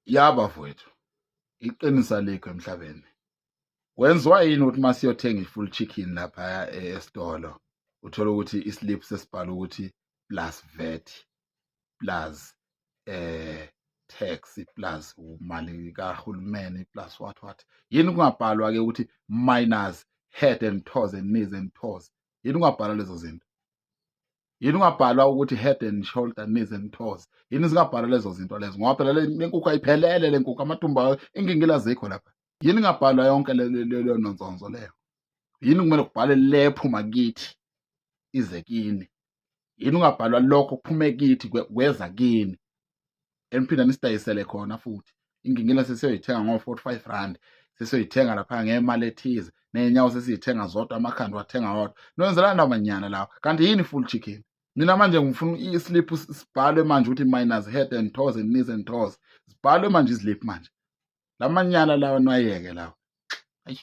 Yaba mfowethu, iqiniso alikho emhlabeni. Wenziwa yini ukuthi masiyothenga i-full chicken lapha esitolo uthola ukuthi islip sesibhala ukuthi plus VAT plus tax plus umali kahulumeni plus what. Yini kungabhalwa ke ukuthi minus head and toes and knees and toes? Yini kungabhalwa lezo zinto? Yini ungabhalwa ukuthi head and shoulder, knees and toes? Yini zingabhalwa lezo zinto lezo? Ngoba phela le nkukhu ayiphelele, le nkukhu amathumbu ayo ingingila azikho lapha. Yini ingabhalwa yonke leyo nonsonzo leyo? Yini kumele kubhale le ephuma kithi ize kini? Yini ungabhalwa lokho kuphume kithi kweza kini? Eniphinde nisidayisele khona futhi. Ingingila sesiyoyithenga ngo-45 rand, sesiyoyithenga lapha ngemali ethize, ney'nyawo sesiyithenga zodwa, amakhanda wathenga wodwa. Niwenzelani lawo manyana lawo? Kanti yini full chicken? Mina manje ngifuna islip sibhalwe manje ukuthi minus head and toes and knees and toes. Sibhalwe manje izilip manje. La manyana lawa niwayeke lawo. Ayi.